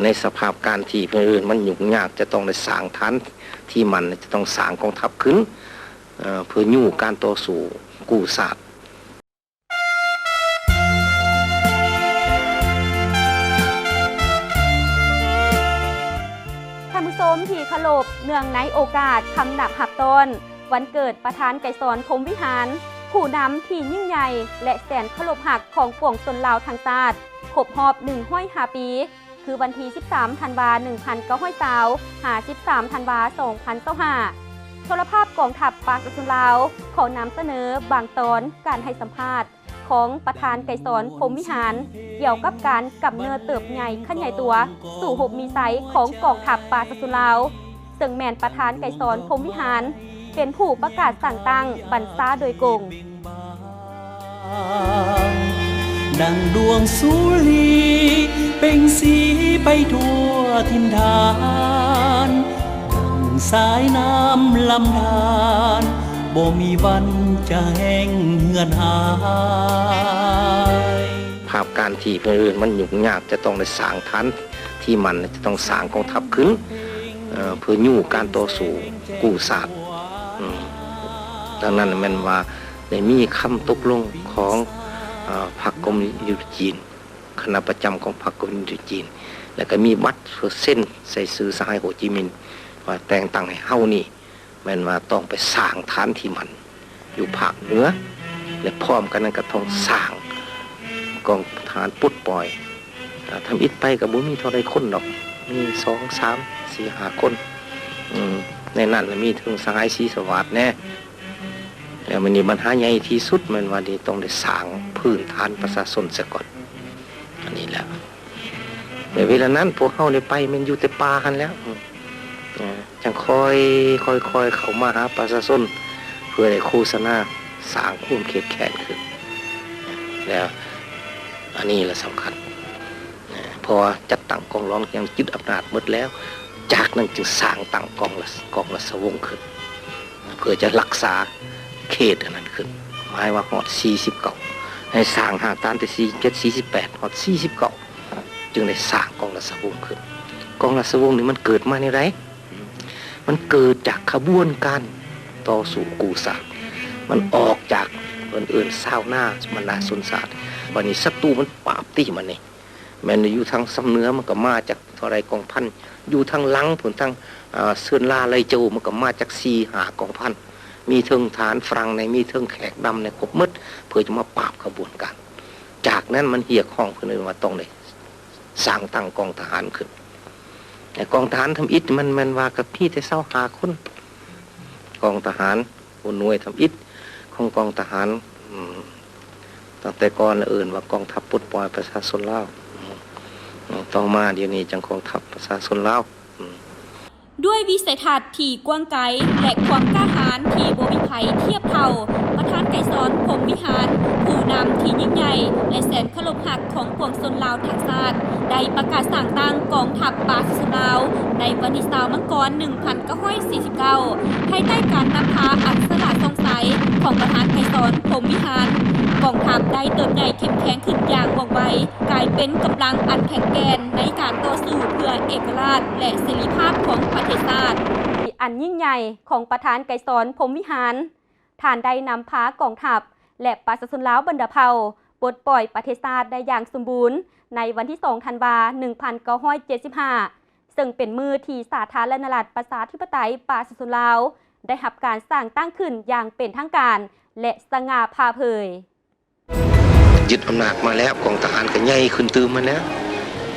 ในสภาพการที่เพื่อนมันยุ่งยากจะต้องได้สร้างฐานที่มันจะต้องสร้างกองทัพขึ้นเพื่อยู่การต่อสู้กู้ศาสตร์ท่านผู้ชมที่เคารพเนื่องในโอกาสคำหนับหับต้นวันเกิดประธานไก่สอนพรหมวิหารผู้นำที่ยิ่งใหญ่และแสนเคารพหักของปวงชนลาวทางชาติครบรอบ105 ปีคือวันที่13 ธันวาคม 1920 หา 13 ธันวาคม 2025โทรภาพกองทัพปราศลาวขอนำเสนอบางตอนการให้สัมภาษณ์ของประธานไก่สอนพรหมวิหารเกี่ยวกับการกำเนิดเติบใหญ่ขยายตัวสู่หบมีไซของกองทัพปราศลาวซึ่งแมนประธานไก่สอนพรหมวิหารเป็นผู้ประกาศสั่งตั้งบรรษาโดยกงดังดวงสุรีเป่งสีไปทั่วทินฐานดังสายน้ำลำธารบ่มีวันจะแห้งเหือดหายภาพการที่เพื่อนมันยุ่งยากจะต้องได้สร้างฐานที่มันจะต้องสร้างกองทัพขึ้นเพื่อยู่การต่อสู้กู้ศาสตร์ดังนั้นมันว่าได้มีคำตกลงของพรรคคอมมิวนิสต์จีนคณะประจำของพรรคคอมมิวนิสต์จีนแล้วก็มีบัตรเส้นใส่ซื้อสหายโฮจิมินห์ว่าแต่งตั้งให้เฮานี่มันว่าต้องไปสร้างฐานที่มันอยู่ภาคเหนือและพร้อมกันนั้นก็ต้องสร้างกองฐานปุดปล่อยทำอิฐไปกับบุมีเท่าไรคนหรอกมี2, 3, 4, 5 คนในนั้นมีถึงสหายศรีสวัสดิ์แน่แล้วมันนี่ปัญหาใหญ่ที่สุดมันว่าดีต้องได้สร้างพื้นฐานประชาชนซะก่อนอันนี้แหละในเวลานั้นพวกเขาได้ไปมันอยู่แต่ป่ากันแล้วจังค่อยเข้ามาหาประชาชนเพื่อได้โฆษณาสร้างความเข้มแข็งขึ้นแล้วอันนี้แหละสำคัญเพราะว่าจัดตั้งกองร้องยังยึดอำนาจหมดแล้วจากนั้นจึงสร้างตั้งกองราชวงศ์ขึ้นเพื่อจะรักษาเขตอันนั้นขึ้นหมายว่าฮอด49ให้สร้างหาตานที่47 48ฮอด49จึงได้สร้างกองราชวงศ์ขึ้นกองราชวงศ์นี่มันเกิดมาในไรมันเกิดจากขบวนการต่อสู้กู้ศาสตร์มันออกจากอื่นๆซาวหน้ามันนาสุนศาสตร์วันนี้ศัตรูมันปราบตีมันนี่แม้นอยู่ทางซ้ำเนื้อมันก็มาจากเท่าไรกองพันอยู่ทางลังผลทางเสื่อนลาไรโจมันก็มาจาก4-5 กองพันมีเทิงฐานฝรั่งในมีเทิงแขกดำในครบมืดเพื่อจะมาปราบขบวนการจากนั้นมันเหี่ยห้องเพื่อนมาต้องเลยสร้างตั้งกองทหารขึ้นแต่กองทหารทำอิฐมันว่ากับพี่แต่25 คนกองทหารหัวหน่วยทำอิฐของกองทหารตั้งแต่ก่อนอื่นว่ากองทัพปลดปล่อยประชาชนลาวต่อมาเดี๋ยวนี้จังกองทัพประชาชนลาวด้วยวิสัยทัศน์ที่กว้างไกลและความกล้าหาญที่บ่มีไผเทียบเท่าประธานไก่สอนพรหมวิหารผู้นำที่ยิ่งใหญ่และแสนเคารพหักของปวงชนลาวทั้งชาติได้ประกาศสั่งตั้งกองทัพปราศลาวในวันที่20 มังกร 1949ภายใต้การนำพาอันสละสงสัยของประธานไก่สอนพรหมวิหารกองทัพได้เติบใหญ่เข้มแข็งขึ้นอย่างว่องไวกลายเป็นกำลังอันแข็งแกร่งในการต่อสู้เพื่อเอกราชและเสรีภาพของประเทศชาติอันยิ่งใหญ่ของประธานไก่สอนพรหมวิหารท่านได้นำพากองทัพและประชาชนลาวบรรดาเผ่าปลดปล่อยประเทศชาติได้อย่างสมบูรณ์ในวันที่2 ธันวาคม 1975ซึ่งเป็นมือที่สาธารณรัฐประชาธิปไตยประชาชนลาวได้รับการสร้างตั้งขึ้นอย่างเป็นทางการและสง่าผ่าเผยยึดอำนาจมาแล้วกองทหารก็ใหญ่ขึ้นตื่มมาแล้ว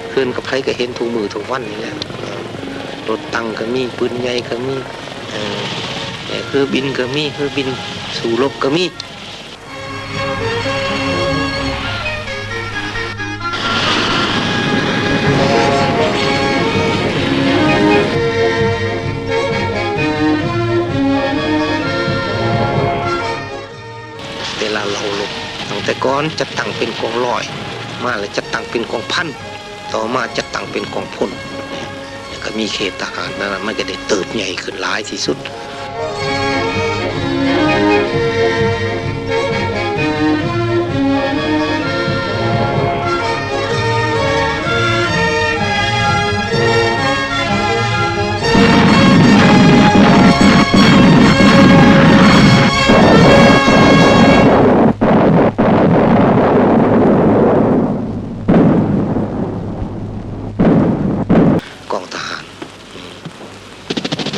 เพื่อนกับไผก็เห็นทุกมือทุกวันนี่แหละรถตังก็มีปืนใหญ่ก็มีเครื่องบินก็มีเครื่องบินสู่รบก็มีเวลาเราลบตั้งแต่ก่อนจะตั้งเป็นกองร้อยมาแล้วจะตั้งเป็นกองพันต่อมาจะตั้งเป็นกองพลแล้วก็มีเขตทหารนั้นมันก็ได้เติบใหญ่ขึ้นหลายที่สุด เ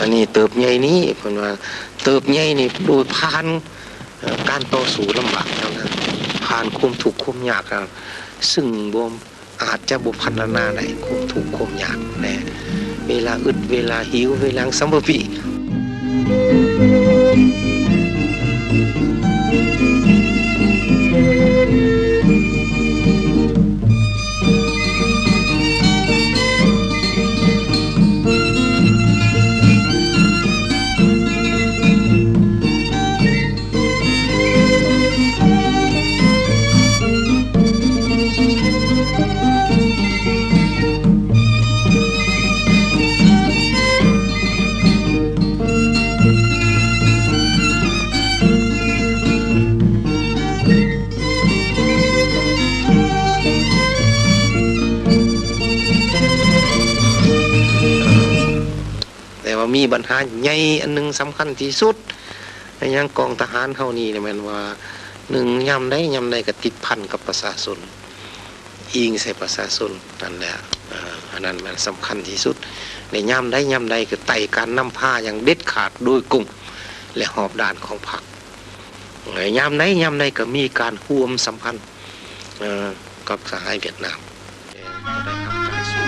อันนี้เติบใหญ่นี้เพิ่นว่าเติบใหญ่นี่โดยผ่านการต่อสู้ลำบากแล้วนะผ่านความทุกข์ความยากแล้วซึ่งบ่อาจจะบ่พัฒนาได้ความทุกข์ความยากแน่เวลาอึดเวลาหิวเวลาสัมภวิแต่ว่ามีปัญหาใหญ่อันนึงสำคัญที่สุดในยังกองทหารเฮานี่เนี่ยแม่นว่าหนึ่งยามใดก็ติดพันกับประชาชนอิงใส่ประชาชนนั่นแหละอันนั้นมันสำคัญที่สุดในยามใดก็ไต่การนำพาอย่างเด็ดขาดโดยกลุ่มและหอบด่านของพรรคยามใดก็มีการร่วมสัมพันธ์กับสหายเวียดนามได้ทำการสู้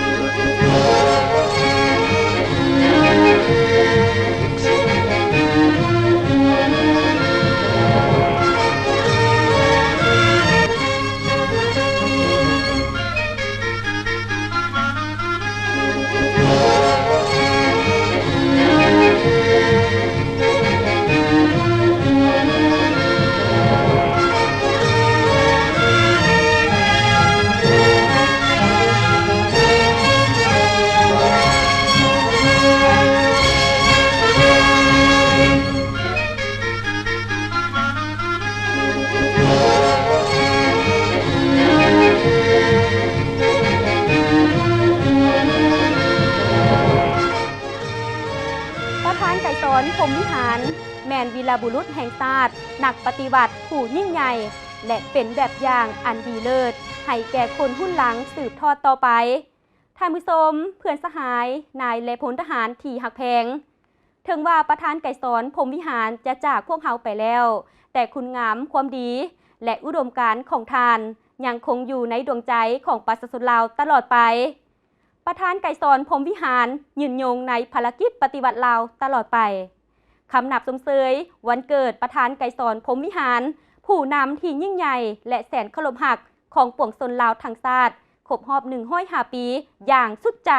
ประธานไก่สอนพรหมวิหารแมนวีรบุรุษแห่งชาตินักปฏิบัติผู้ยิ่งใหญ่และเป็นแบบอย่างอันดีเลิศให้แก่คนรุ่นหลังสืบทอดต่อไปท่านผู้ชมเพื่อนสหายนายและพลทหารที่หักแพงถึงว่าประธานไก่สอนพรหมวิหารจะจากพวกเฮาไปแล้วแต่คุณงามความดีและอุดมการณ์ของท่านยังคงอยู่ในดวงใจของประชาชนลาวตลอดไปประธานไก่สอนพรหมวิหารยืนยงในภารกิจปฏิบัติลาวตลอดไปคำนับสมเสยวันเกิดประธานไก่สอนพรหมวิหารผู้นำที่ยิ่งใหญ่และแสนเคารพรักของปวงชนลาวทั้งชาติครบรอบ105 ปีอย่างสุดใจ